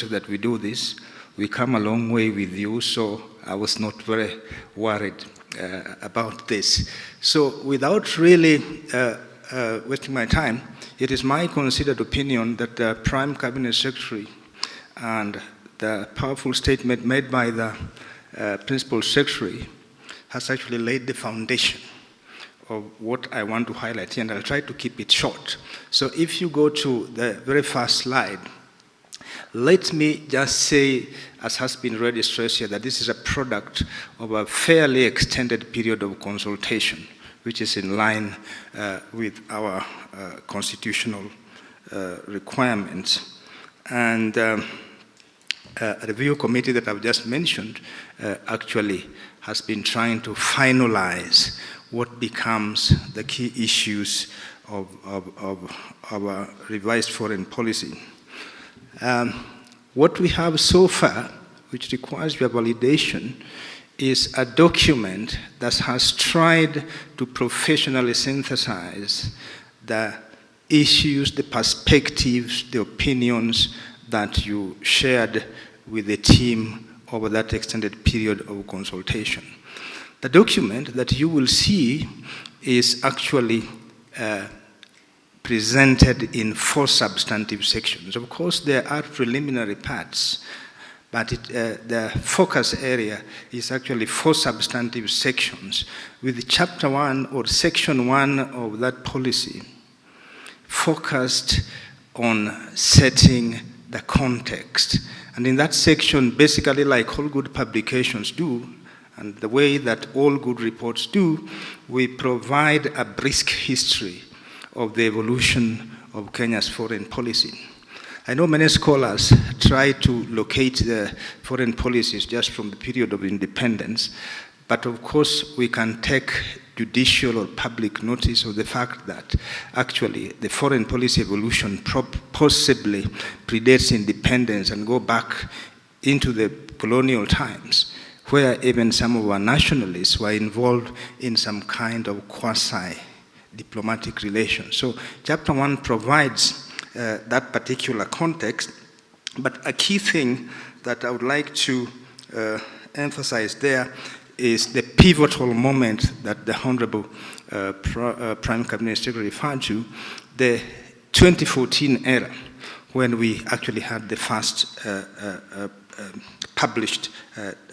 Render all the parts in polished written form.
that we do this. We come a long way with you, so I was not very worried about this. So without really wasting my time, it is my considered opinion that the Prime Cabinet Secretary and the powerful statement made by the Principal Secretary has actually laid the foundation of what I want to highlight here, and I'll try to keep it short. So if you go to the very first slide, let me just say, as has been already stressed here, that this is a product of a fairly extended period of consultation, which is in line with our constitutional requirements. And a review committee that I've just mentioned actually has been trying to finalize what becomes the key issues of our revised foreign policy. What we have so far, which requires your validation, is a document that has tried to professionally synthesize the issues, the perspectives, the opinions that you shared with the team over that extended period of consultation. The document that you will see is actually presented in 4 substantive sections. Of course, there are preliminary parts, but the focus area is actually 4 substantive sections, with chapter 1 or section 1 of that policy focused on setting the context. And in that section, basically like all good publications do, and the way that all good reports do, we provide a brisk history of the evolution of Kenya's foreign policy. I know many scholars try to locate the foreign policies just from the period of independence, but of course we can take judicial or public notice of the fact that actually the foreign policy evolution possibly predates independence and go back into the colonial times, where even some of our nationalists were involved in some kind of quasi-diplomatic relations. So chapter 1 provides that particular context, but a key thing that I would like to emphasize there is the pivotal moment that the Honorable Prime Cabinet Secretary referred to, the 2014 era, when we actually had the first published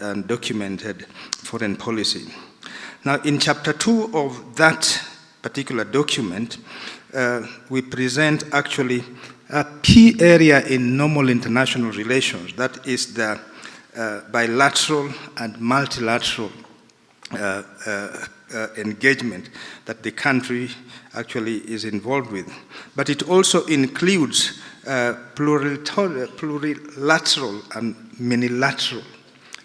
and documented foreign policy. Now, in chapter 2 of that particular document, we present actually a key area in normal international relations, that is the bilateral and multilateral engagement that the country actually is involved with. But it also includes plurilateral and minilateral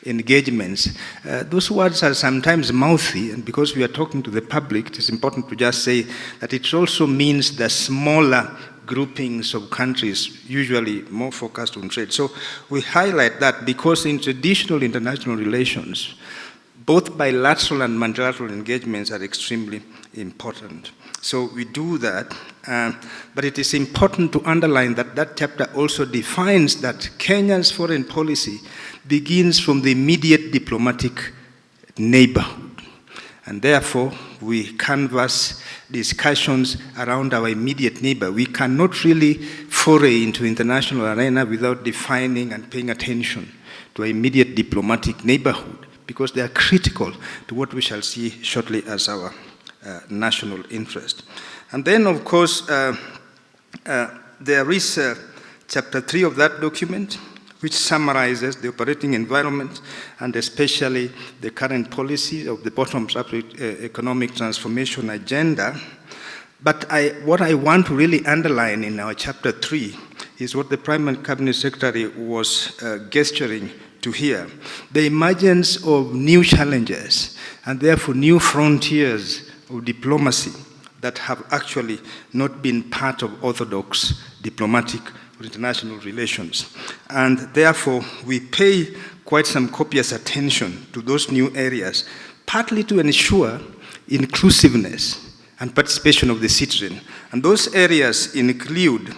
engagements. Those words are sometimes mouthy, and because we are talking to the public, it is important to just say that it also means the smaller groupings of countries, usually more focused on trade. So we highlight that because in traditional international relations, both bilateral and multilateral engagements are extremely important. So we do that, but it is important to underline that that chapter also defines that Kenya's foreign policy begins from the immediate diplomatic neighborhood. And therefore, we canvass discussions around our immediate neighbor. We cannot really foray into international arena without defining and paying attention to our immediate diplomatic neighborhood, because they are critical to what we shall see shortly as our national interest. And then, of course, there is chapter 3 of that document, which summarizes the operating environment and especially the current policy of the bottoms-up economic transformation agenda. But what I want to really underline in our chapter 3 is what the Prime Cabinet Secretary was gesturing to here: the emergence of new challenges and therefore new frontiers of diplomacy that have actually not been part of orthodox diplomatic or international relations. And therefore, we pay quite some copious attention to those new areas, partly to ensure inclusiveness and participation of the citizen. And those areas include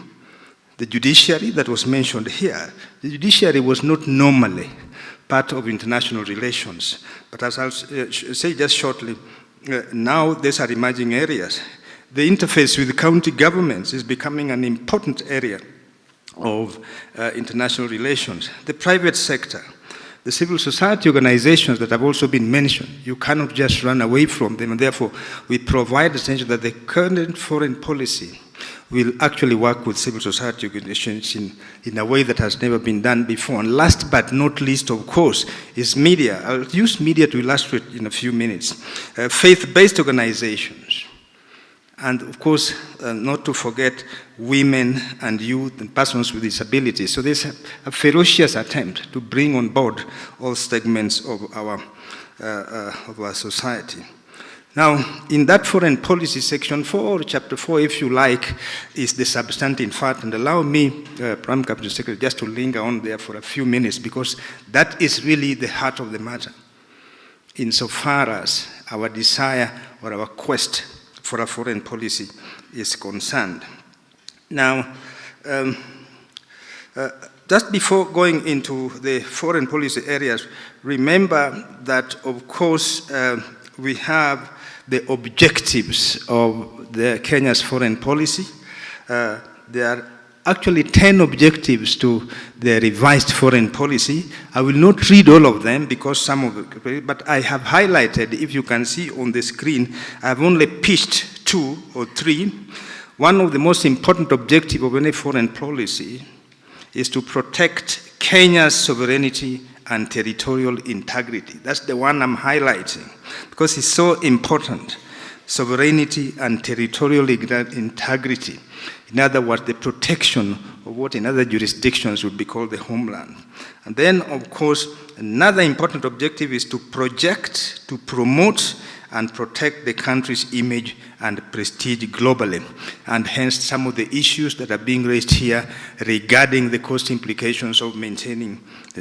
The judiciary that was mentioned here, the judiciary was not normally part of international relations. But as I'll say just shortly, now these are emerging areas. The interface with county governments is becoming an important area of international relations. The private sector, the civil society organizations that have also been mentioned, you cannot just run away from them, and therefore we provide attention that the current foreign policy will actually work with civil society organizations in a way that has never been done before. And last but not least, of course, is media. I'll use media to illustrate in a few minutes. Faith-based organizations. And of course, not to forget women and youth and persons with disabilities. So there's a ferocious attempt to bring on board all segments of our society. Now, in that foreign policy, section 4, or chapter 4, if you like, is the substantive part. And allow me, Prime Cabinet Secretary, just to linger on there for a few minutes, because that is really the heart of the matter, insofar as our desire or our quest for a foreign policy is concerned. Now, just before going into the foreign policy areas, remember that, of course, we have the objectives of Kenya's foreign policy. There are actually 10 objectives to the revised foreign policy. I will not read all of them because some of it, but I have highlighted, if you can see on the screen, I've only pitched 2 or 3. One of the most important objectives of any foreign policy is to protect Kenya's sovereignty and territorial integrity. That's the one I'm highlighting because it's so important. Sovereignty and territorial integrity. In other words, the protection of what in other jurisdictions would be called the homeland. And then, of course, another important objective is to project, to promote, and protect the country's image and prestige globally. And hence, some of the issues that are being raised here regarding the cost implications of maintaining.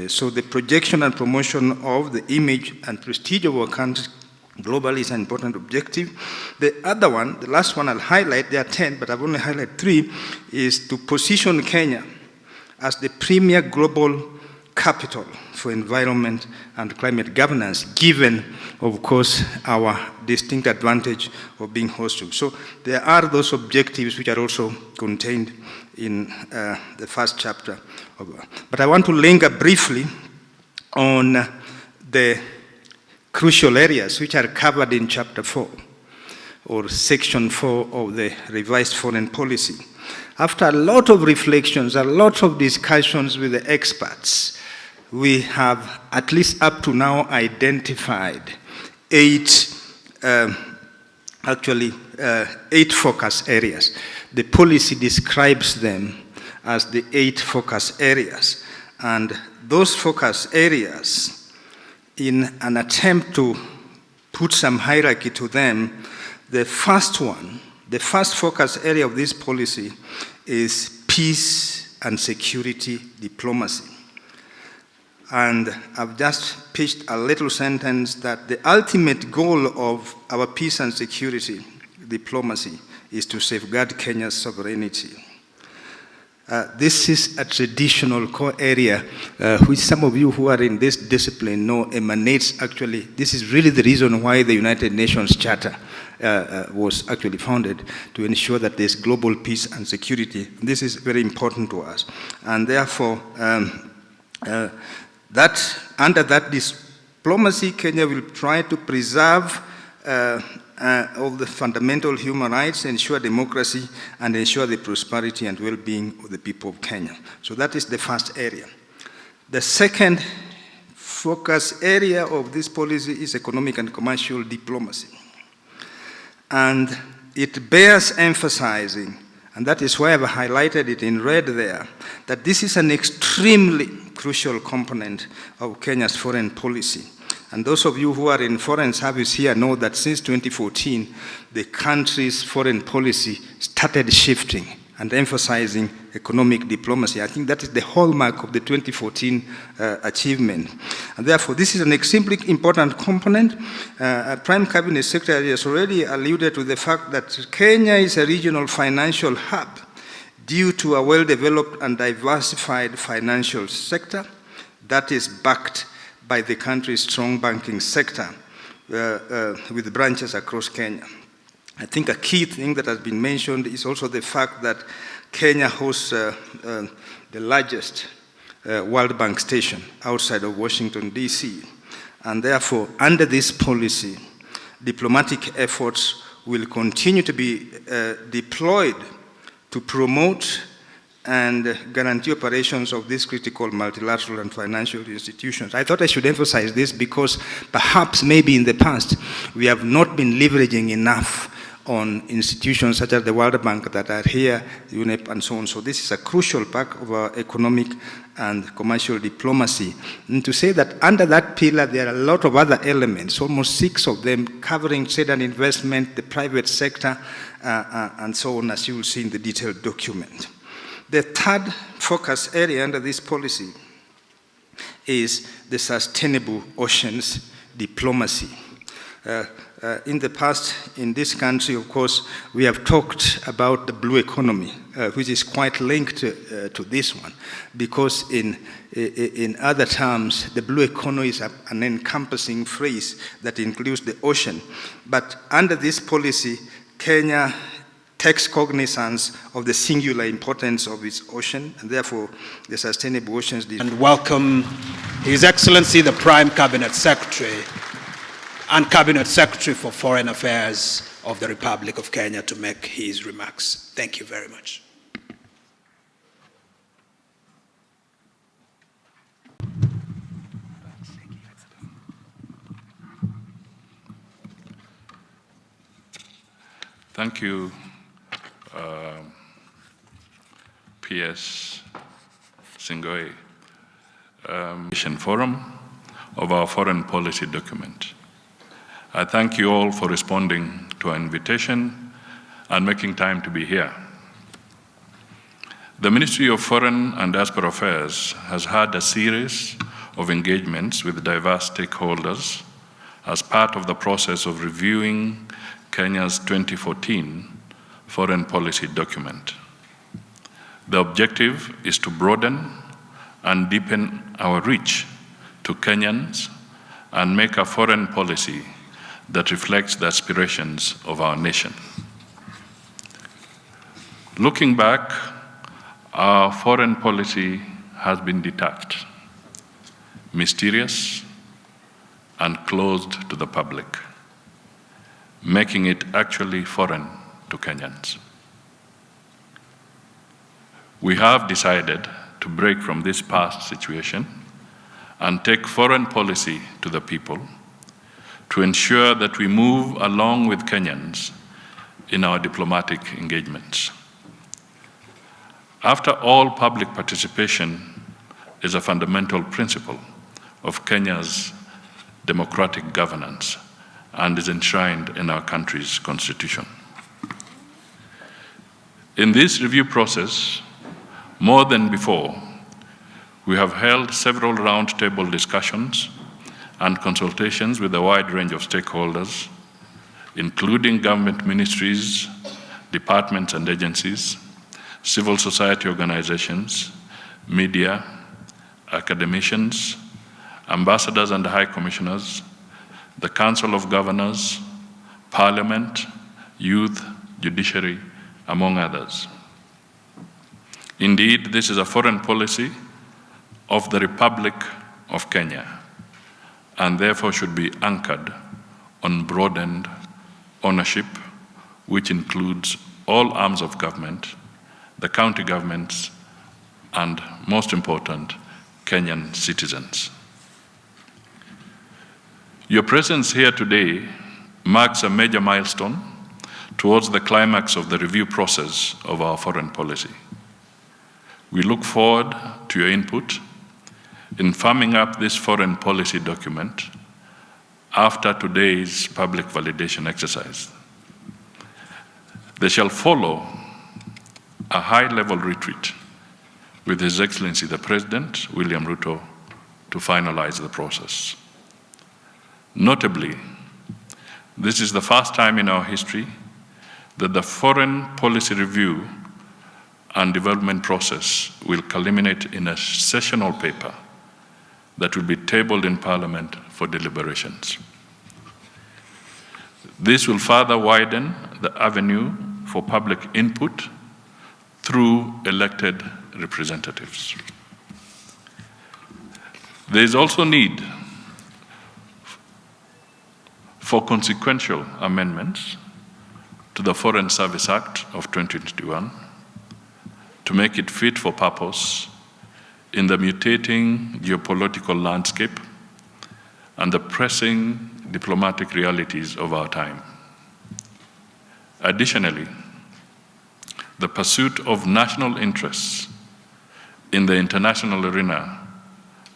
So the projection and promotion of the image and prestige of our country globally is an important objective. The other one, the last one I'll highlight, there are 10, but I've only highlighted 3, is to position Kenya as the premier global capital for environment and climate governance, given, of course, our distinct advantage of being host to. So there are those objectives which are also contained in the first chapter. But I want to linger briefly on the crucial areas which are covered in chapter 4 or section 4 of the revised foreign policy. After a lot of reflections, a lot of discussions with the experts, we have at least up to now identified 8 focus areas. The policy describes them as the 8 focus areas. And those focus areas, in an attempt to put some hierarchy to them, the first one, the first focus area of this policy is peace and security diplomacy. And I've just pitched a little sentence that the ultimate goal of our peace and security diplomacy is to safeguard Kenya's sovereignty. This is a traditional core area, which some of you who are in this discipline know emanates actually, this is really the reason why the United Nations Charter was actually founded, to ensure that there's global peace and security. This is very important to us. And therefore, under that diplomacy, Kenya will try to preserve all the fundamental human rights, ensure democracy, and ensure the prosperity and well-being of the people of Kenya. So that is the first area. The second focus area of this policy is economic and commercial diplomacy. And it bears emphasizing, and that is why I've highlighted it in red there, that this is an extremely crucial component of Kenya's foreign policy. And those of you who are in foreign service here know that since 2014, the country's foreign policy started shifting and emphasizing economic diplomacy. I think that is the hallmark of the 2014 achievement. And therefore, this is an extremely important component. Prime Cabinet Secretary has already alluded to the fact that Kenya is a regional financial hub, due to a well-developed and diversified financial sector that is backed by the country's strong banking sector with branches across Kenya. I think a key thing that has been mentioned is also the fact that Kenya hosts the largest World Bank station outside of Washington, D.C. And therefore, under this policy, diplomatic efforts will continue to be deployed to promote and guarantee operations of these critical multilateral and financial institutions. I thought I should emphasize this because perhaps maybe in the past we have not been leveraging enough on institutions such as the World Bank that are here, UNEP and so on. So this is a crucial part of our economic and commercial diplomacy. And to say that under that pillar there are a lot of other elements, almost 6 of them, covering trade and investment, the private sector, and so on, as you will see in the detailed document. The third focus area under this policy is the sustainable oceans diplomacy. In the past, in this country, of course, we have talked about the blue economy, which is quite linked to this one, because in other terms, the blue economy is an encompassing phrase that includes the ocean. But under this policy, Kenya takes cognizance of the singular importance of its ocean, and therefore the sustainable oceans. And welcome His Excellency the Prime Cabinet Secretary and Cabinet Secretary for Foreign Affairs of the Republic of Kenya to make his remarks. Thank you very much. Thank you, PS Singoi, Forum of our foreign policy document. I thank you all for responding to our invitation and making time to be here. The Ministry of Foreign and Diaspora Affairs has had a series of engagements with diverse stakeholders as part of the process of reviewing Kenya's 2014 foreign policy document. The objective is to broaden and deepen our reach to Kenyans and make a foreign policy that reflects the aspirations of our nation. Looking back, our foreign policy has been detached, mysterious, and closed to the public, making it actually foreign to Kenyans. We have decided to break from this past situation and take foreign policy to the people to ensure that we move along with Kenyans in our diplomatic engagements. After all, public participation is a fundamental principle of Kenya's democratic governance and is enshrined in our country's constitution. In this review process, more than before, we have held several roundtable discussions and consultations with a wide range of stakeholders, including government ministries, departments and agencies, civil society organizations, media, academicians, ambassadors and high commissioners, the Council of Governors, Parliament, youth, judiciary, among others. Indeed, this is a foreign policy of the Republic of Kenya, and therefore should be anchored on broadened ownership, which includes all arms of government, the county governments, and most important, Kenyan citizens. Your presence here today marks a major milestone towards the climax of the review process of our foreign policy. We look forward to your input in firming up this foreign policy document after today's public validation exercise. There shall follow a high-level retreat with His Excellency the President, William Ruto, to finalize the process. Notably, this is the first time in our history that the foreign policy review and development process will culminate in a sessional paper that will be tabled in Parliament for deliberations. This will further widen the avenue for public input through elected representatives. There is also need for consequential amendments to the Foreign Service Act of 2021 to make it fit for purpose in the mutating geopolitical landscape and the pressing diplomatic realities of our time. Additionally, the pursuit of national interests in the international arena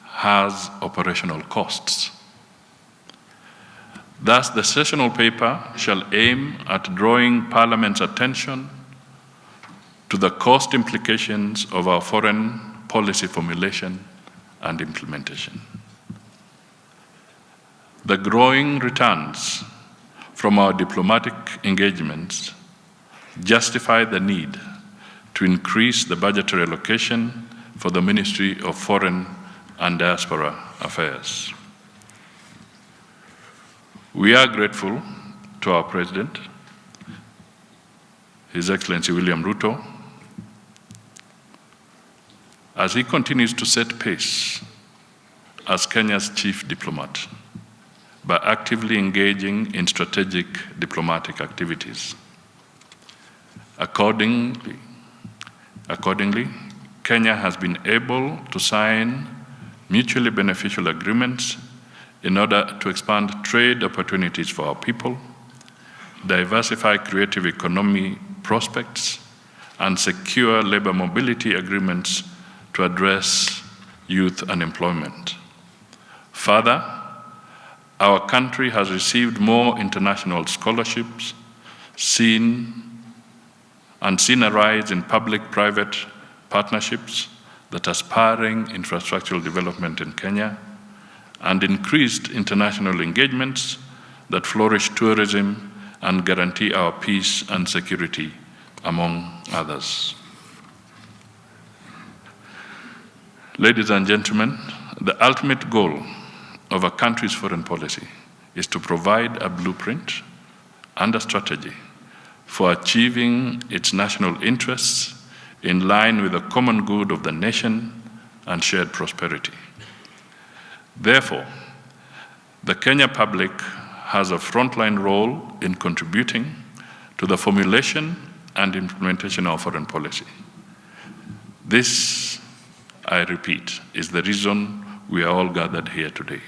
has operational costs. Thus, the sessional paper shall aim at drawing Parliament's attention to the cost implications of our foreign policy formulation and implementation. The growing returns from our diplomatic engagements justify the need to increase the budgetary allocation for the Ministry of Foreign and Diaspora Affairs. We are grateful to our President, His Excellency William Ruto, as he continues to set pace as Kenya's chief diplomat by actively engaging in strategic diplomatic activities. Accordingly, Kenya has been able to sign mutually beneficial agreements in order to expand trade opportunities for our people, diversify creative economy prospects, and secure labor mobility agreements to address youth unemployment. Further, our country has received more international scholarships, seen a rise in public-private partnerships that are spurring infrastructural development in Kenya, and increased international engagements that flourish tourism and guarantee our peace and security, among others. Ladies and gentlemen, the ultimate goal of a country's foreign policy is to provide a blueprint and a strategy for achieving its national interests in line with the common good of the nation and shared prosperity. Therefore, the Kenya public has a frontline role in contributing to the formulation and implementation of foreign policy. This, I repeat, is the reason we are all gathered here today.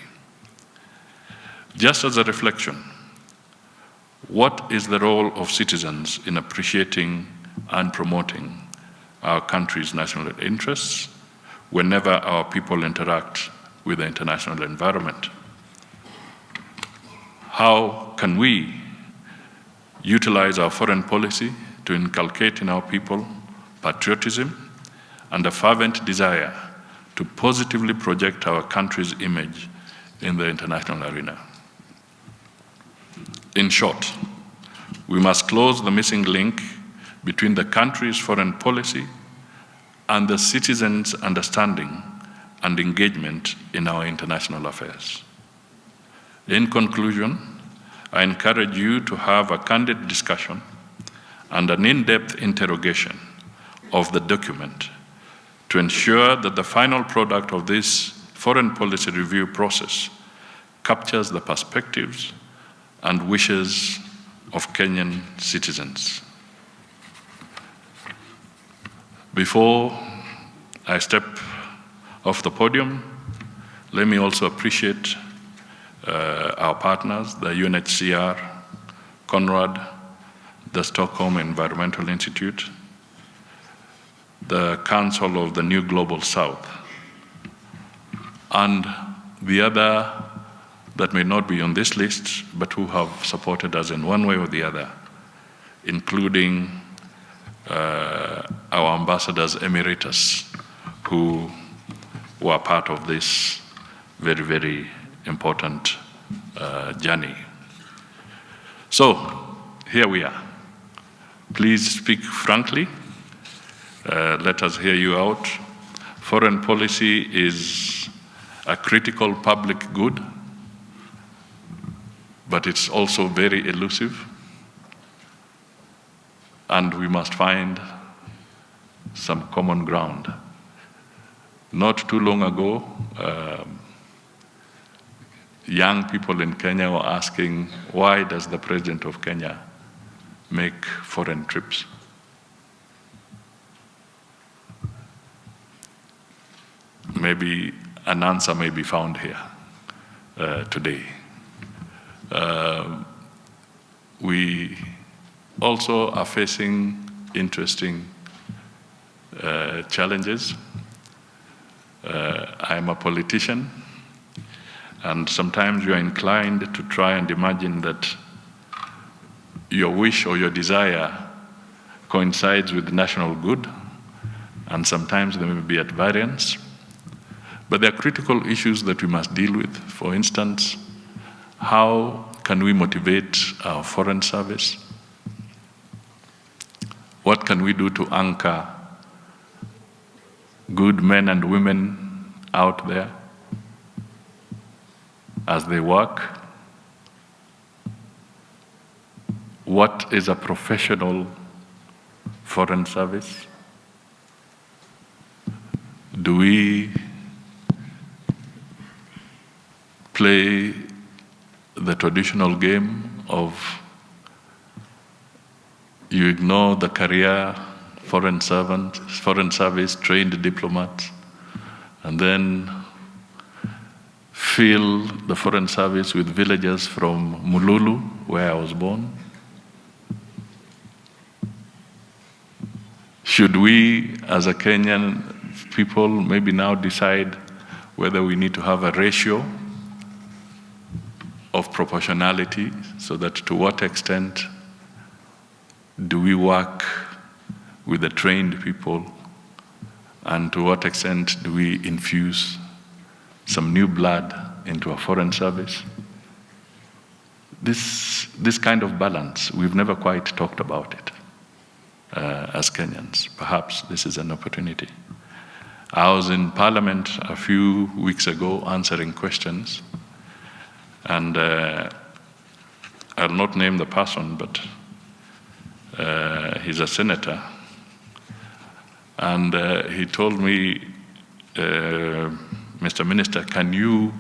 Just as a reflection, what is the role of citizens in appreciating and promoting our country's national interests whenever our people interact with the international environment? How can we utilize our foreign policy to inculcate in our people patriotism and a fervent desire to positively project our country's image in the international arena? In short, we must close the missing link between the country's foreign policy and the citizens' understanding and engagement in our international affairs. In conclusion, I encourage you to have a candid discussion and an in-depth interrogation of the document to ensure that the final product of this foreign policy review process captures the perspectives and wishes of Kenyan citizens. Before I step off the podium, let me also appreciate our partners, the UNHCR, CONRAD, the Stockholm Environmental Institute, the Council of the New Global South, and the other that may not be on this list, but who have supported us in one way or the other, including our ambassadors emeritus, who were part of this very, very important journey. So, here we are. Please speak frankly, let us hear you out. Foreign policy is a critical public good, but it's also very elusive, and we must find some common ground. Not too long ago, young people in Kenya were asking, why does the President of Kenya make foreign trips? Maybe an answer may be found here today. We also are facing interesting challenges. I'm a politician, and sometimes you are inclined to try and imagine that your wish or your desire coincides with national good, and sometimes they may be at variance. But there are critical issues that we must deal with. For instance, how can we motivate our foreign service? What can we do to anchor good men and women out there as they work? What is a professional foreign service? Do we play the traditional game of you ignore the career foreign service, trained diplomats, and then fill the foreign service with villagers from Mululu, where I was born? Should we, as a Kenyan people, maybe now decide whether we need to have a ratio of proportionality, so that to what extent do we work with the trained people, and to what extent do we infuse some new blood into a foreign service? This kind of balance, we've never quite talked about it as Kenyans. Perhaps this is an opportunity. I was in Parliament a few weeks ago answering questions, and I'll not name the person, but he's a senator, and he told me, Mr. Minister, can you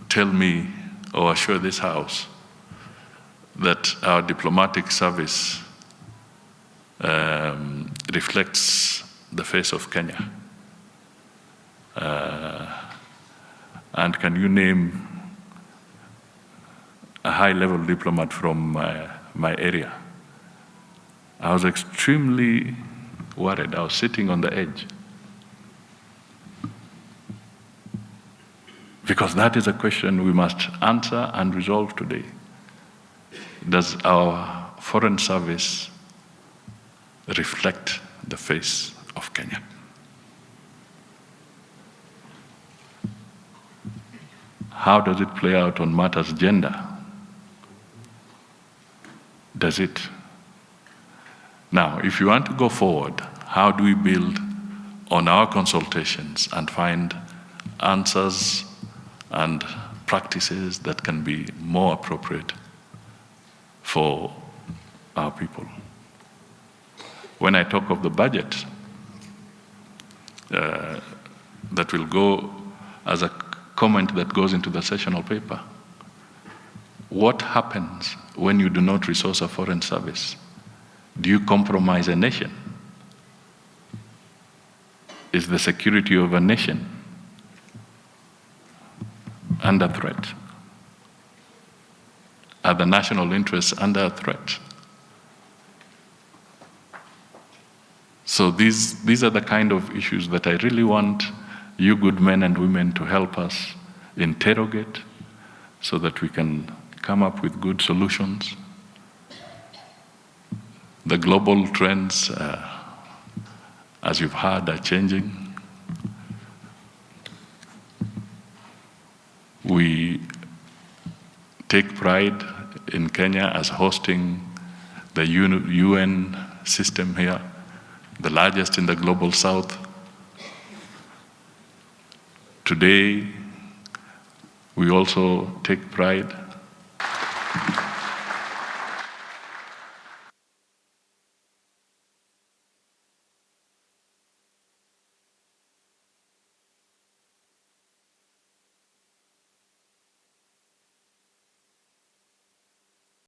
tell me or assure this House that our diplomatic service reflects the face of Kenya? And can you name a high-level diplomat from my area? I was extremely worried. I was sitting on the edge. Because that is a question we must answer and resolve today. Does our foreign service reflect the face of Kenya? How does it play out on matters gender? Does it? Now, if you want to go forward, how do we build on our consultations and find answers and practices that can be more appropriate for our people? When I talk of the budget that will go as a comment that goes into the sessional paper, what happens when you do not resource a foreign service? Do you compromise a nation? Is the security of a nation under threat? Are the national interests under threat? So these are the kind of issues that I really want you good men and women to help us interrogate, so that we can come up with good solutions. The global trends, as you've heard, are changing. We take pride in Kenya as hosting the UN system here, the largest in the global south. Today, we also take pride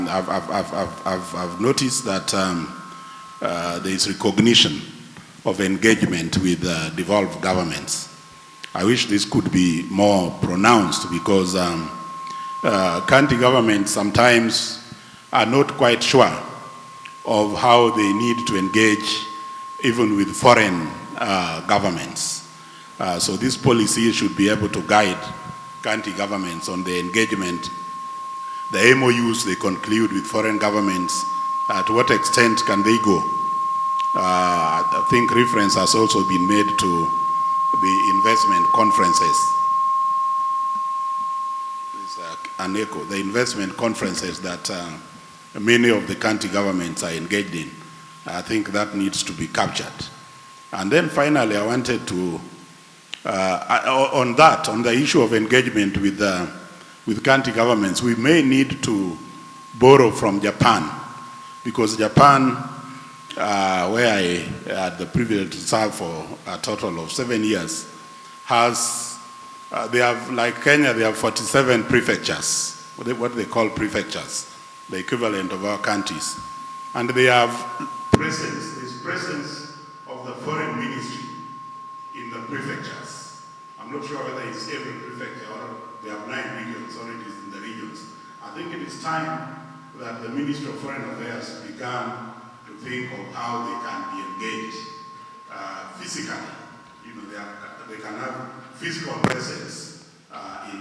I've noticed that there is recognition of engagement with devolved governments. I wish this could be more pronounced because county governments sometimes are not quite sure of how they need to engage even with foreign governments. So this policy should be able to guide county governments on the engagement, the MOUs they conclude with foreign governments, to what extent can they go? I think reference has also been made to the investment conferences. An echo, the investment conferences that many of the county governments are engaged in. I think that needs to be captured. And then finally, I wanted to, on the issue of engagement with county governments, we may need to borrow from Japan, because Japan, where I had the privilege to serve for a total of 7 years, has, they have, like Kenya, they have 47 prefectures, what they call prefectures, the equivalent of our countries. And they have presence, this presence of the foreign ministry in the prefectures. I'm not sure whether it's every prefecture or they have 9 regions, or it is in the regions. I think it is time that the Ministry of Foreign Affairs began to think of how they can be engaged physically. You know, they can have physical presence in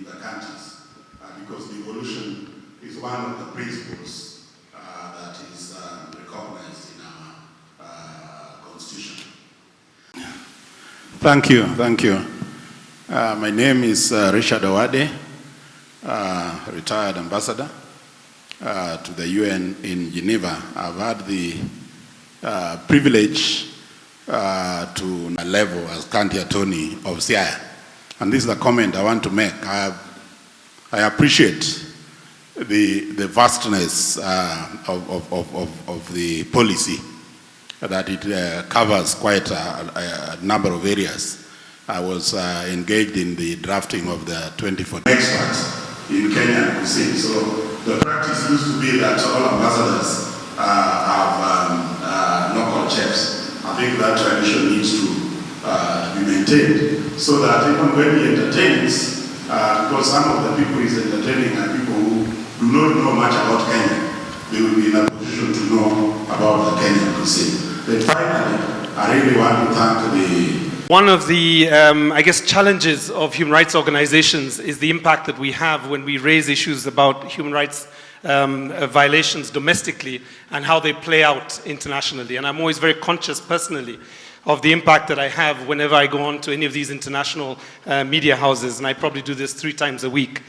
the countries, because devolution is one of the principles that is recognized in our constitution. Thank you, thank you. My name is Richard Owade, retired ambassador to the UN in Geneva. I've had the privilege to a level as county attorney of Siaya. And this is the comment I want to make. I appreciate the vastness of the policy, that it covers quite a number of areas. I was engaged in the drafting of the 2014 experts in Kenya and Kusini. So the practice used to be that all ambassadors have local chefs. I think that tradition needs to be maintained, so that even when he entertains, because some of the people he's entertaining are people who do not know much about Kenya, they will be in a position to know about the Kenyan cuisine. Then finally, I really want to thank the... One of the, I guess, challenges of human rights organizations is the impact that we have when we raise issues about human rights violations domestically and how they play out internationally. And I'm always very conscious personally of the impact that I have whenever I go on to any of these international media houses, and I probably do this 3 times a week.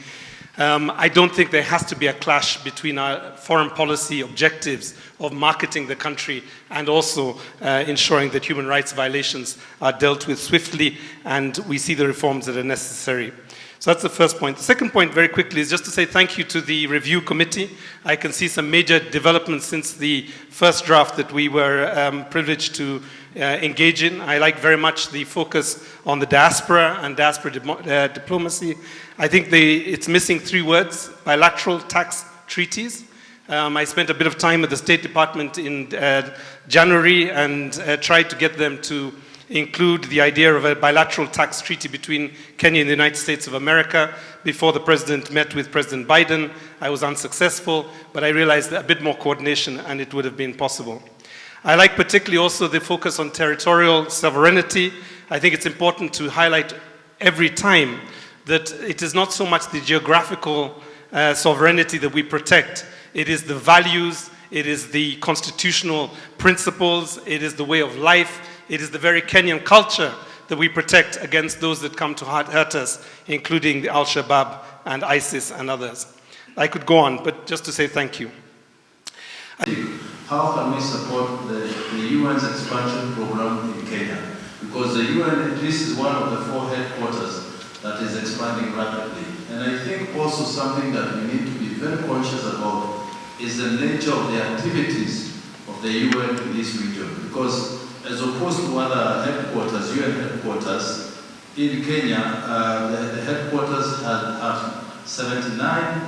I don't think there has to be a clash between our foreign policy objectives of marketing the country and also ensuring that human rights violations are dealt with swiftly and we see the reforms that are necessary. So that's the first point. The second point, very quickly, is just to say thank you to the review committee. I can see some major developments since the first draft that we were privileged to engage in. I like very much the focus on the diaspora and diaspora diplomacy. I think it's missing 3 words: bilateral tax treaties. I spent a bit of time at the State Department in January and tried to get them to include the idea of a bilateral tax treaty between Kenya and the United States of America. Before the president met with President Biden, I was unsuccessful, but I realized a bit more coordination and it would have been possible. I like particularly also the focus on territorial sovereignty. I think it's important to highlight every time that it is not so much the geographical sovereignty that we protect. It is the values, it is the constitutional principles, it is the way of life, it is the very Kenyan culture that we protect against those that come to hurt us, including the Al-Shabaab and ISIS and others. I could go on, but just to say thank you. how can we support the UN's expansion program in Kenya? Because the UN, at least, is one of the 4 headquarters that is expanding rapidly. And I think also something that we need to be very conscious about is the nature of the activities of the UN in this region. Because as opposed to other headquarters, UN headquarters, in Kenya, the headquarters have 79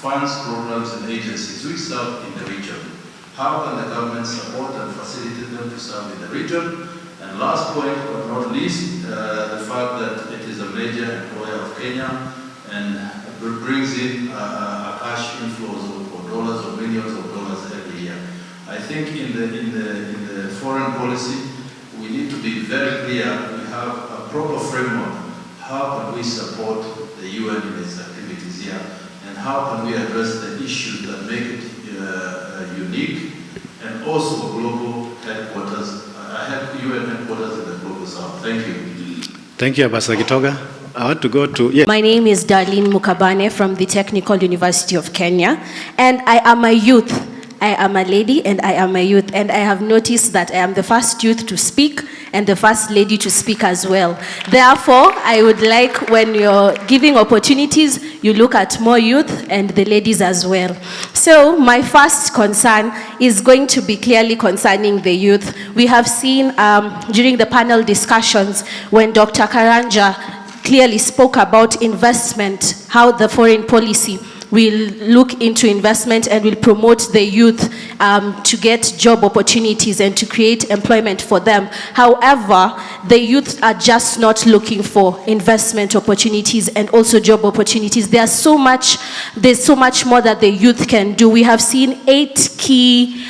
funds, programs, and agencies which serve in the region. How can the government support and facilitate them to serve in the region? And last point, but not least, the fact that it is a major employer of Kenya and brings in cash inflows of dollars or millions of dollars every year. I think in the foreign policy, we need to be very clear. We have a proper framework. How can we support the UN in its activities here? And how can we address the issues that make it unique and also global headquarters, UN headquarters in the global south? Thank you. Thank you, Ambassador Gitoga. I want to go to... Yeah. My name is Darlene Mukabane from the Technical University of Kenya, and I am a youth. I am a lady and I am a youth, and I have noticed that I am the first youth to speak and the first lady to speak as well. Therefore, I would like, when you're giving opportunities, you look at more youth and the ladies as well. So my first concern is going to be clearly concerning the youth. We have seen during the panel discussions when Dr. Karanja clearly spoke about investment, how the foreign policy will look into investment and will promote the youth to get job opportunities and to create employment for them. However, the youth are just not looking for investment opportunities and also job opportunities. There's so much more that the youth can do. We have seen 8 key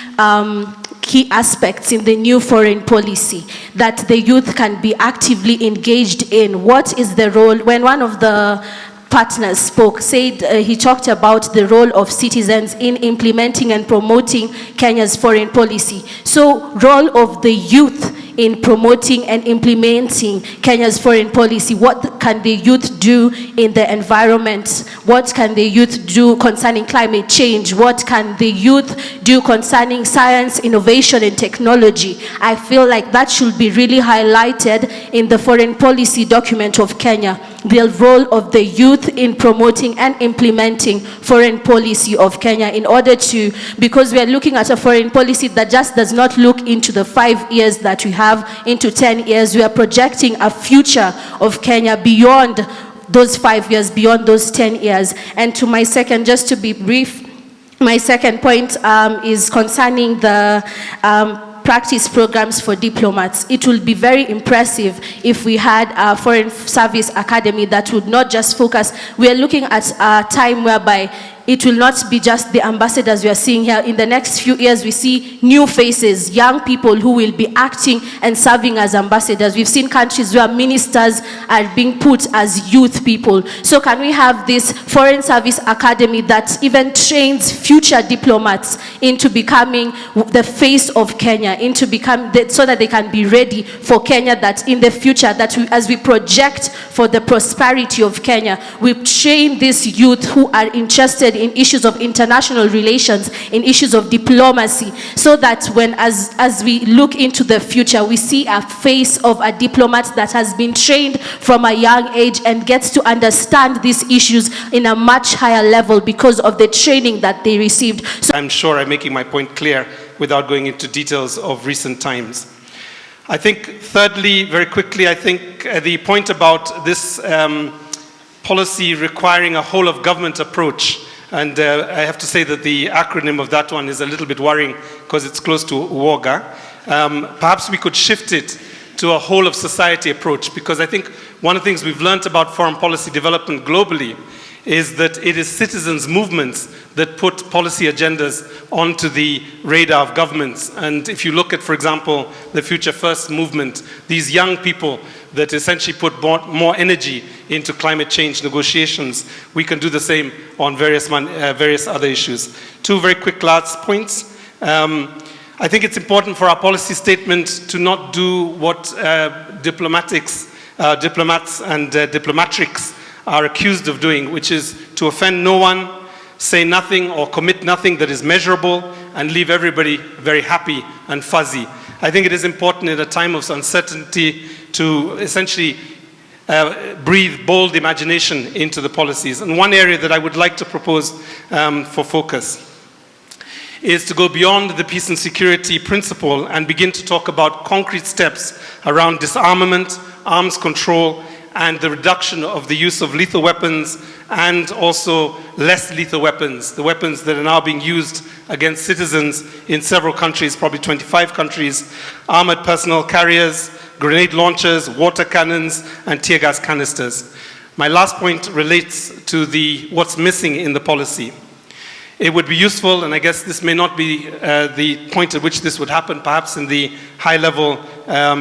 aspects in the new foreign policy that the youth can be actively engaged in. What is the role? When one of the partners spoke, said he talked about the role of citizens in implementing and promoting Kenya's foreign policy. So, role of the youth in promoting and implementing Kenya's foreign policy. What can the youth do in the environment? What can the youth do concerning climate change? What can the youth do concerning science, innovation, and technology? I feel like that should be really highlighted in the foreign policy document of Kenya. The role of the youth in promoting and implementing foreign policy of Kenya in order to, because we are looking at a foreign policy that just does not look into the 5 years that we have, into 10 years. We are projecting a future of Kenya beyond those 5 years, beyond those 10 years. And to my second, just to be brief, my second point is concerning the practice programs for diplomats. It will be very impressive if we had a foreign service academy that would not just focus. We are looking at a time whereby it will not be just the ambassadors we are seeing here. In the next few years, we see new faces, young people who will be acting and serving as ambassadors. We've seen countries where ministers are being put as youth people. So can we have this foreign service academy that even trains future diplomats into becoming the face of Kenya, into so that they can be ready for Kenya, that in the future, that as we project for the prosperity of Kenya, we train these youth who are interested in issues of international relations, in issues of diplomacy, so that when, as we look into the future, we see a face of a diplomat that has been trained from a young age and gets to understand these issues in a much higher level because of the training that they received. So I'm sure I'm making my point clear without going into details of recent times. I think, thirdly, very quickly, I think the point about this policy requiring a whole of government approach, and I have to say that the acronym of that one is a little bit worrying because it's close to UOGA. Perhaps we could shift it to a whole of society approach, because I think one of the things we've learned about foreign policy development globally is that it is citizens' movements that put policy agendas onto the radar of governments. And if you look at, for example, the Future First movement, these young people that essentially put more energy into climate change negotiations, we can do the same on various other issues. 2 very quick last points. I think it's important for our policy statement to not do what diplomats and diplomatrics are accused of doing, which is to offend no one, say nothing or commit nothing that is measurable, and leave everybody very happy and fuzzy. I think it is important in a time of uncertainty to essentially breathe bold imagination into the policies. And one area that I would like to propose for focus is to go beyond the peace and security principle and begin to talk about concrete steps around disarmament, arms control, and the reduction of the use of lethal weapons and also less lethal weapons, the weapons that are now being used against citizens in several countries, probably 25 countries, armored personnel carriers, grenade launchers, water cannons, and tear gas canisters. My last point relates to what's missing in the policy. It would be useful, and I guess this may not be the point at which this would happen, perhaps in the high-level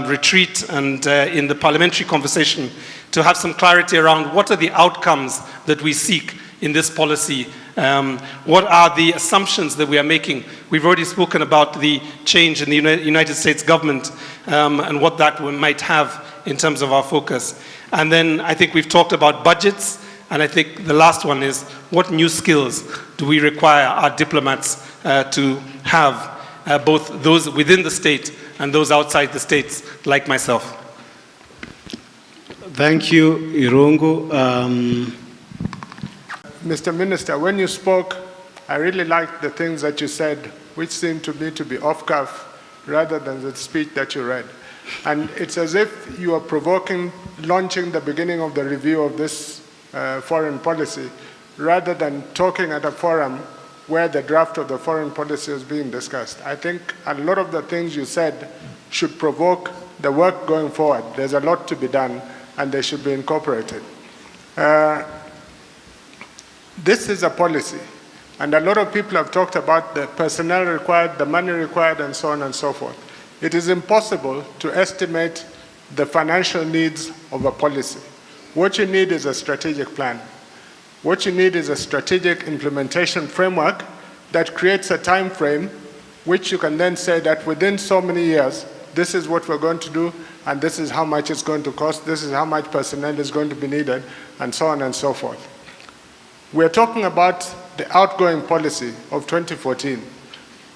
retreat and in the parliamentary conversation, to have some clarity around what are the outcomes that we seek in this policy. What are the assumptions that we are making? We've already spoken about the change in the United States government and what that might have in terms of our focus. And then I think we've talked about budgets, and I think the last one is what new skills do we require our diplomats to have, both those within the state and those outside the states, like myself. Thank you, Irungu. Mr. Minister, when you spoke, I really liked the things that you said, which seemed to me to be off-cuff rather than the speech that you read. And it's as if you are provoking, launching the beginning of the review of this foreign policy, rather than talking at a forum where the draft of the foreign policy is being discussed. I think a lot of the things you said should provoke the work going forward. There's a lot to be done, and they should be incorporated. This is a policy, and a lot of people have talked about the personnel required, the money required, and so on and so forth. It is impossible to estimate the financial needs of a policy. What you need is a strategic plan. What you need is a strategic implementation framework that creates a time frame which you can then say that within so many years, this is what we're going to do, and this is how much it's going to cost, this is how much personnel is going to be needed, and so on and so forth. We're talking about the outgoing policy of 2014,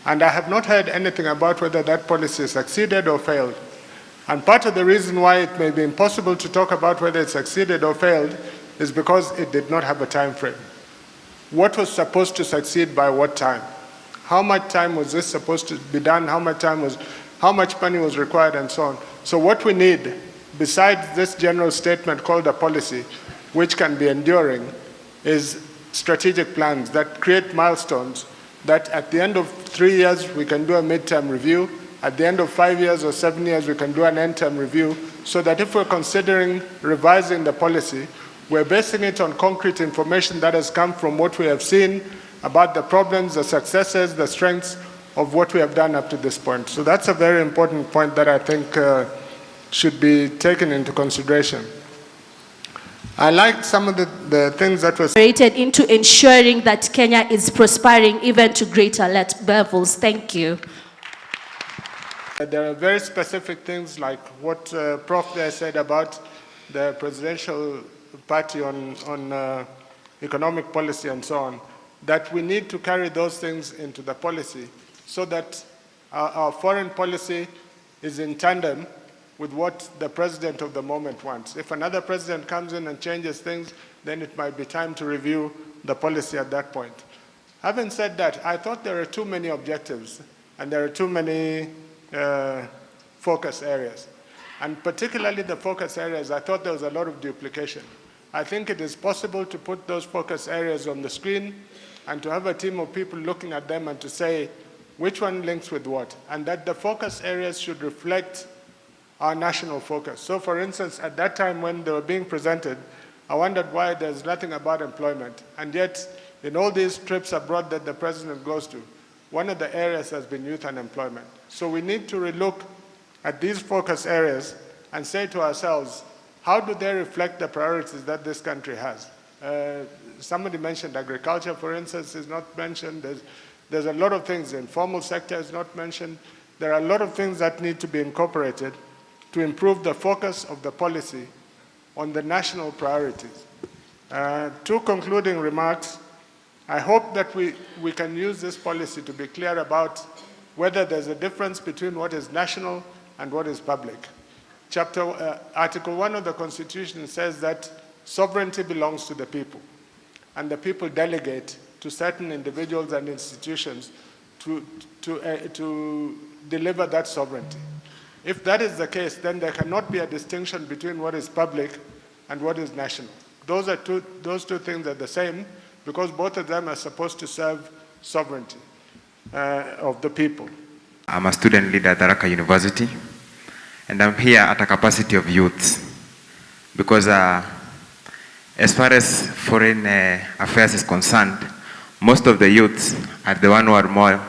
and I have not heard anything about whether that policy succeeded or failed. And part of the reason why it may be impossible to talk about whether it succeeded or failed is because it did not have a time frame. What was supposed to succeed by what time? How much time was this supposed to be done? How much money was required, and so on. So what we need, besides this general statement called a policy, which can be enduring, is strategic plans that create milestones that at the end of 3 years we can do a midterm review, at the end of 5 years or 7 years we can do an end-term review, so that if we're considering revising the policy, we're basing it on concrete information that has come from what we have seen about the problems, the successes, the strengths of what we have done up to this point. So that's a very important point that I think should be taken into consideration. I like some of the things that were Rated into ensuring that Kenya is prospering even to greater levels. Thank you. There are very specific things like what Prof. there said about the presidential party on economic policy and so on, that we need to carry those things into the policy so that our foreign policy is in tandem with what the president of the moment wants. If another president comes in and changes things, then it might be time to review the policy at that point. Having said that, I thought there are too many objectives and there are too many focus areas. And particularly the focus areas, I thought there was a lot of duplication. I think it is possible to put those focus areas on the screen and to have a team of people looking at them and to say which one links with what, and that the focus areas should reflect our national focus. So for instance, at that time when they were being presented, I wondered why there's nothing about employment. And yet, in all these trips abroad that the president goes to, one of the areas has been youth unemployment. So we need to relook at these focus areas and say to ourselves, how do they reflect the priorities that this country has? Somebody mentioned agriculture, for instance, is not mentioned. There's a lot of things. The informal sector is not mentioned. There are a lot of things that need to be incorporated to improve the focus of the policy on the national priorities. Two concluding remarks. I hope that we can use this policy to be clear about whether there's a difference between what is national and what is public. Article 1 of the Constitution says that sovereignty belongs to the people, and the people delegate to certain individuals and institutions to deliver that sovereignty. If that is the case, then there cannot be a distinction between what is public and what is national. Those two things are the same, because both of them are supposed to serve sovereignty of the people. I'm a student leader at Tharaka University, and I'm here at a capacity of youth, because as far as foreign affairs is concerned, most of the youths are the one who are more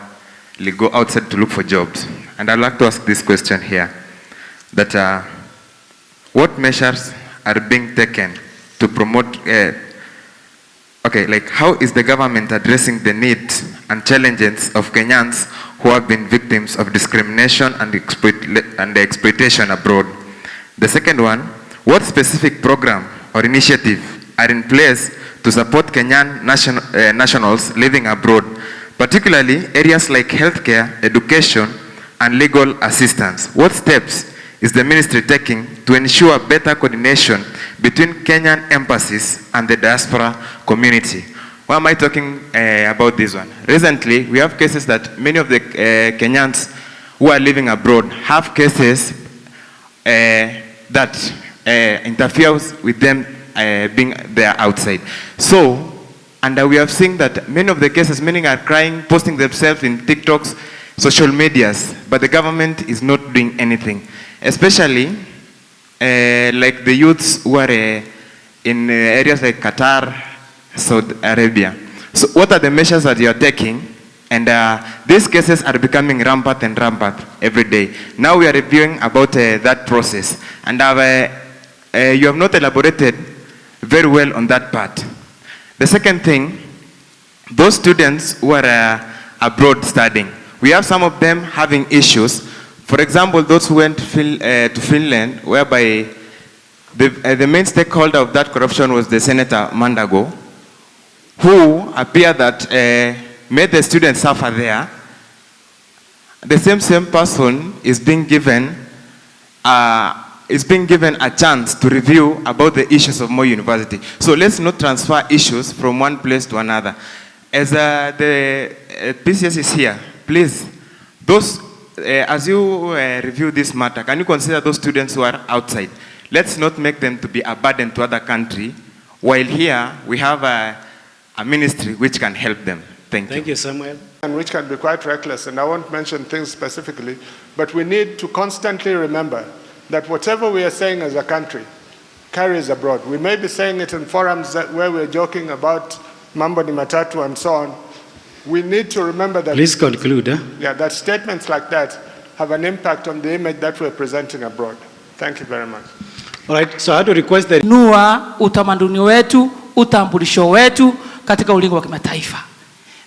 go outside to look for jobs. And I'd like to ask this question here, that what measures are being taken to promote, how is the government addressing the needs and challenges of Kenyans who have been victims of discrimination and exploitation abroad? The second one, what specific program or initiative are in place to support Kenyan nationals living abroad, particularly areas like healthcare, education, and legal assistance? What steps is the ministry taking to ensure better coordination between Kenyan embassies and the diaspora community? Why am I talking about this one? Recently, we have cases that many of the Kenyans who are living abroad have cases that interferes with them being there outside. So, and we have seen that many of the cases, many are crying, posting themselves in TikToks, social medias, but the government is not doing anything. Especially like the youths who are in areas like Qatar, Saudi Arabia. So what are the measures that you are taking? And these cases are becoming rampant and rampant every day. Now we are reviewing about that process. And you have not elaborated very well on that part. The second thing, those students who are abroad studying, we have some of them having issues. For example, those who went to Finland, whereby the main stakeholder of that corruption was the Senator Mandago, who appeared that made the students suffer there. The same person is being given a chance to review about the issues of Moi University. So let's not transfer issues from one place to another. As the PCS is here, please, those, as you review this matter, can you consider those students who are outside? Let's not make them to be a burden to other country, while here we have a ministry which can help them. Thank you. Thank you, Samuel. And which can be quite reckless, and I won't mention things specifically, but we need to constantly remember that whatever we are saying as a country carries abroad. We may be saying it in forums where we're joking about mambo ni matatu and so on. We need to remember that. Please conclude. Yeah, that statements like that have an impact on the image that we're presenting abroad. Thank you very much. All right, so I have to request that nua utamaduni wetu, utambulisho wetu katika ulingo wa kimataifa.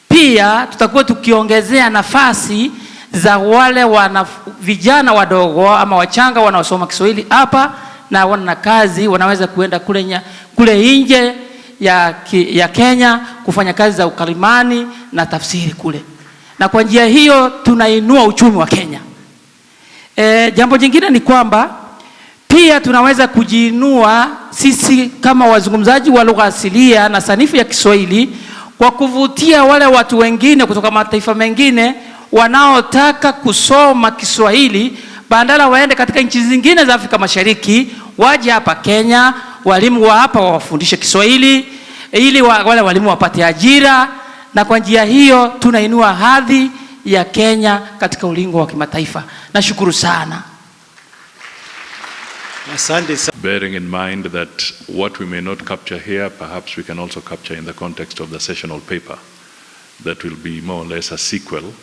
Pia tutakuwa tukiongezea nafasi za wale vijana wadogo ama wachanga wanaosoma Kiswahili hapa na wana kazi, wanaweza kuenda kule nje ya Kenya kufanya kazi za ukalimani na tafsiri kule. Na kwa njia hiyo tunainua uchumi wa Kenya. Jambo jingine ni kwamba pia tunaweza kujiinua sisi kama wazungumzaji wa lugha asilia na sanifu ya Kiswahili kwa kuvutia wale watu wengine kutoka mataifa mengine wanaotaka kusoma Kiswahili, badala waende katika nchi zingine za Afrika Mashariki, waje hapa Kenya, walimu wa hapa wawafundishe Kiswahili ili wale walimu wapate ajira, na kwa njia hiyo tunainua hadhi ya Kenya katika ulingo wa kimataifa. Nashukuru sana. Bearing in mind that what we may not capture here, perhaps we can also capture in the context of the sessional paper that will be more or less a sequel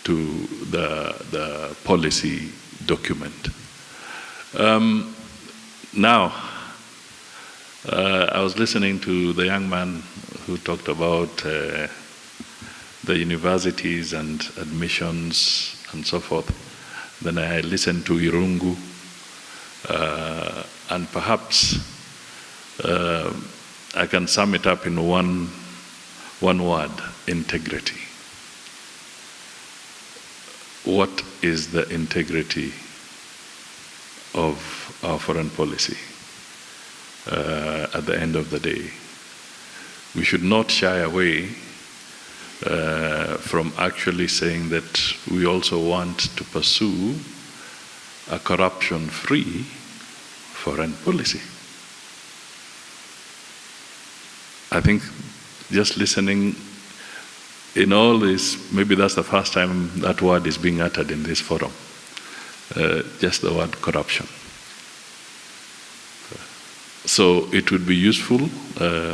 to the policy document. Now, I was listening to the young man who talked about the universities and admissions and so forth. Then I listened to Irungu, and perhaps I can sum it up in one one word: integrity. What is the integrity of our foreign policy at the end of the day? We should not shy away from actually saying that we also want to pursue a corruption-free foreign policy. I think just listening in all this, maybe that's the first time that word is being uttered in this forum, just the word corruption. So it would be useful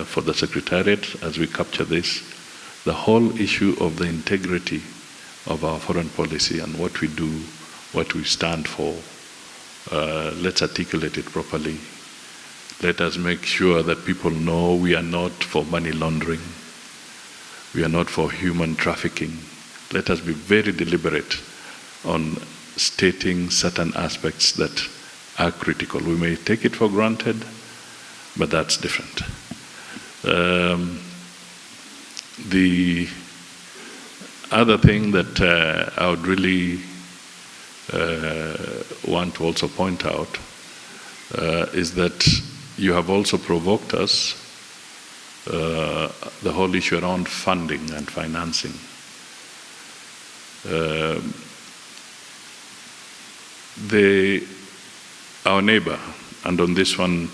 for the Secretariat, as we capture this, the whole issue of the integrity of our foreign policy and what we do, what we stand for. Let's articulate it properly. Let us make sure that people know we are not for money laundering. We are not for human trafficking. Let us be very deliberate on stating certain aspects that are critical. We may take it for granted, but that's different. The other thing that I would really want to also point out is that you have also provoked us the whole issue around funding and financing. Our neighbor, and on this one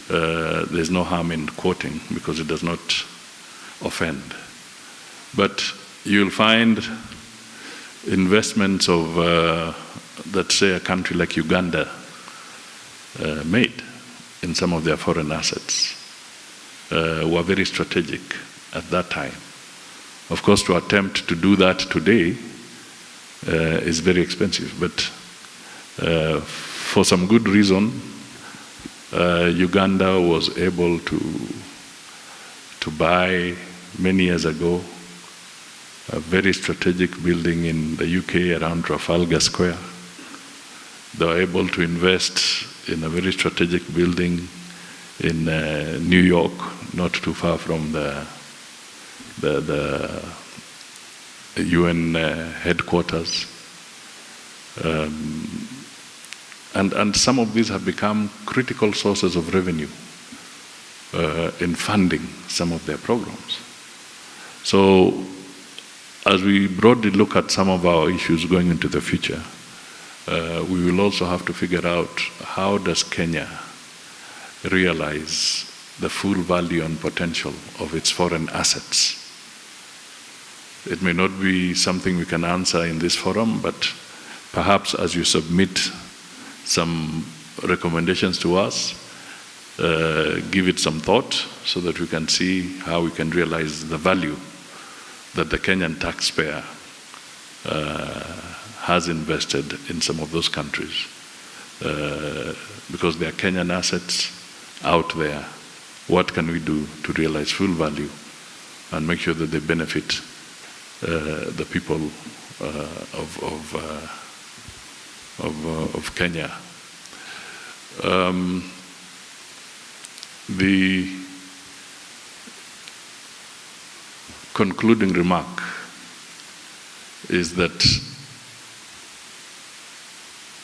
there's no harm in quoting because it does not offend, but you'll find investments of, let's say, a country like Uganda made in some of their foreign assets were very strategic at that time. Of course, to attempt to do that today is very expensive, but for some good reason, Uganda was able to buy many years ago a very strategic building in the UK around Trafalgar Square. They were able to invest in a very strategic building in New York, not too far from the UN headquarters. And some of these have become critical sources of revenue in funding some of their programs. So, as we broadly look at some of our issues going into the future, we will also have to figure out how does Kenya realize the full value and potential of its foreign assets. It may not be something we can answer in this forum, but perhaps as you submit some recommendations to us, give it some thought so that we can see how we can realize the value that the Kenyan taxpayer has invested in some of those countries. Because there are Kenyan assets out there. What can we do to realize full value and make sure that they benefit the people of Kenya? The concluding remark is that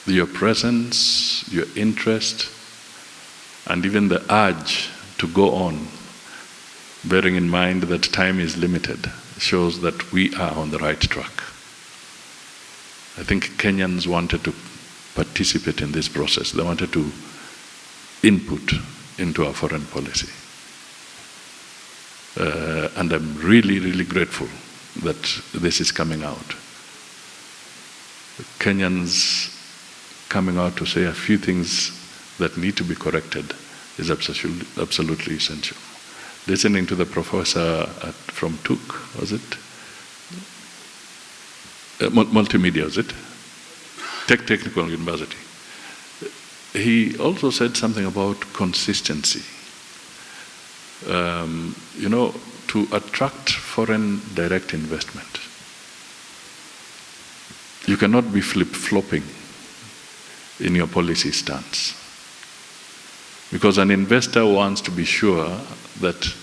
your presence, your interest, and even the urge to go on, bearing in mind that time is limited, shows that we are on the right track. I think Kenyans wanted to participate in this process. They wanted to input into our foreign policy. And I'm really, really grateful that this is coming out. Kenyans coming out to say a few things that need to be corrected is absolutely essential. Listening to the professor from TUK, was it? Multimedia, was it? Technical University. He also said something about consistency. To attract foreign direct investment, you cannot be flip-flopping in your policy stance. Because an investor wants to be sure that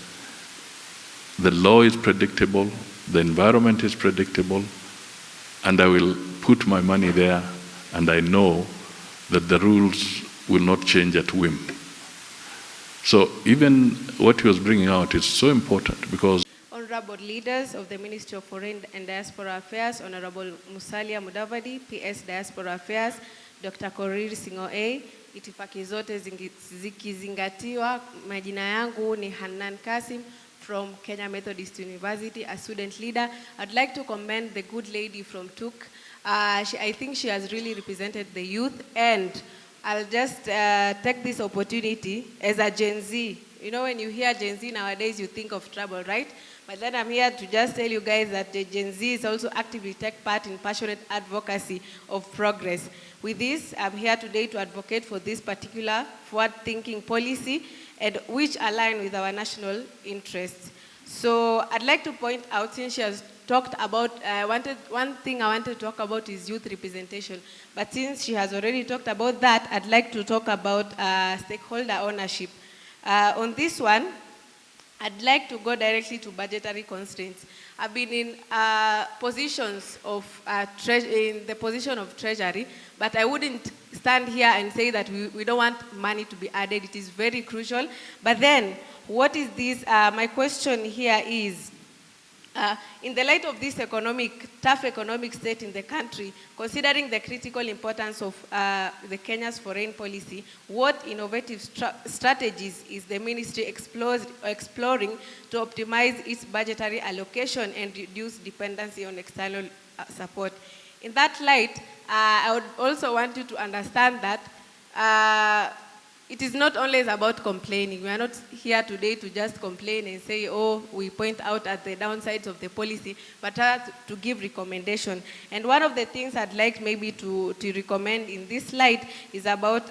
The law is predictable, the environment is predictable, and I will put my money there, and I know that the rules will not change at whim. So even what he was bringing out is so important because Honorable leaders of the Ministry of Foreign and Diaspora Affairs, Honorable Musalia Mudavadi, PS Diaspora Affairs, Dr. Korir Singoe, itifaki zote zikizingatiwa, majina yangu ni Hanan Kasim from Kenya Methodist University, a student leader. I'd like to commend the good lady from TUK. I think she has really represented the youth, and I'll just take this opportunity as a Gen Z. You know, when you hear Gen Z nowadays, you think of trouble, right? But then I'm here to just tell you guys that the Gen Z is also actively take part in passionate advocacy of progress. With this, I'm here today to advocate for this particular forward-thinking policy and which align with our national interests. So I'd like to point out, since she has talked about, one thing I wanted to talk about is youth representation. But since she has already talked about that, I'd like to talk about stakeholder ownership. On this one, I'd like to go directly to budgetary constraints. I've been in positions of in the position of treasury, but I wouldn't stand here and say that we don't want money to be added. It is very crucial. But then, what is this? My question here is, in the light of this tough economic state in the country, considering the critical importance of the Kenya's foreign policy, what innovative strategies is the ministry exploring to optimize its budgetary allocation and reduce dependency on external support? In that light, I would also want you to understand that it is not always about complaining. We are not here today to just complain and say, oh, we point out at the downsides of the policy, but to give recommendation. And one of the things I'd like maybe to recommend in this slide is about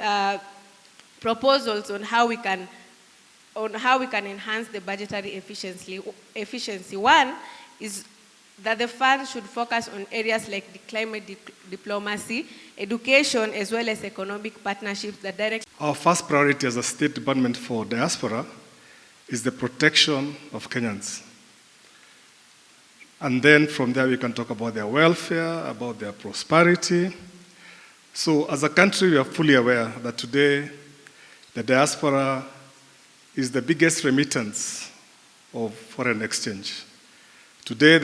proposals on how we can enhance the budgetary efficiency. One is that the fund should focus on areas like the climate diplomacy, education, as well as economic partnerships that direct. Our first priority as a State Department for Diaspora is the protection of Kenyans. And then from there we can talk about their welfare, about their prosperity. So as a country, we are fully aware that today the diaspora is the biggest remittance of foreign exchange. Today,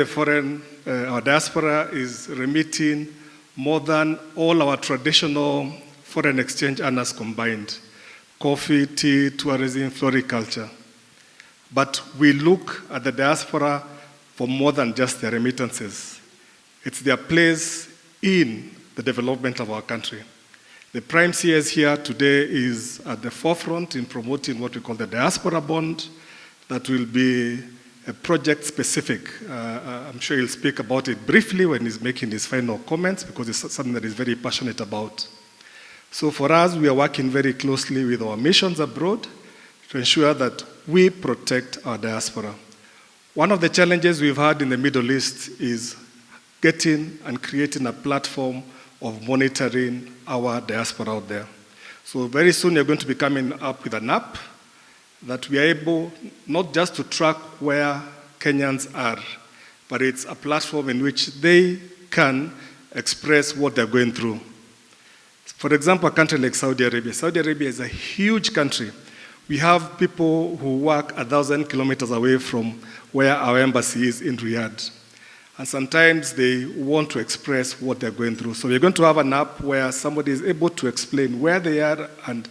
our diaspora is remitting more than all our traditional foreign exchange earners combined: coffee, tea, tourism, floriculture. But we look at the diaspora for more than just their remittances. It's their place in the development of our country. The Prime CS here today is at the forefront in promoting what we call the diaspora bond that will be project specific. I'm sure he'll speak about it briefly when he's making his final comments, because it's something that he's very passionate about. So for us, we are working very closely with our missions abroad to ensure that we protect our diaspora. One of the challenges we've had in the Middle East is getting and creating a platform of monitoring our diaspora out there. So very soon you're going to be coming up with an app that we are able not just to track where Kenyans are, but it's a platform in which they can express what they're going through. For example, a country like Saudi Arabia. Saudi Arabia is a huge country. We have people who work 1,000 kilometers away from where our embassy is in Riyadh. And sometimes they want to express what they're going through. So we're going to have an app where somebody is able to explain where they are and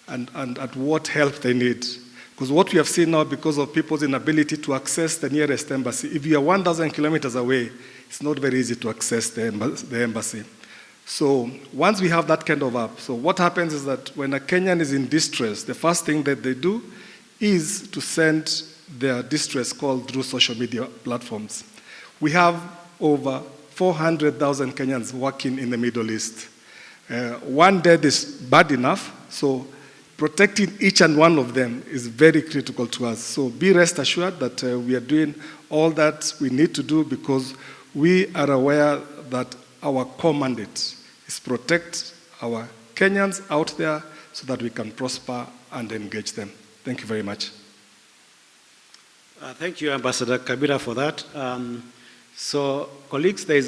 at what help they need. Because what we have seen now, because of people's inability to access the nearest embassy, if you are 1,000 kilometers away, it's not very easy to access the embassy. So once we have that kind of app, so what happens is that when a Kenyan is in distress, the first thing that they do is to send their distress call through social media platforms. We have over 400,000 Kenyans working in the Middle East. One death is bad enough, so protecting each and one of them is very critical to us. So be rest assured that we are doing all that we need to do, because we are aware that our core mandate is protect our Kenyans out there so that we can prosper and engage them. Thank you very much. Thank you, Ambassador Kabira, for that. So, colleagues, there is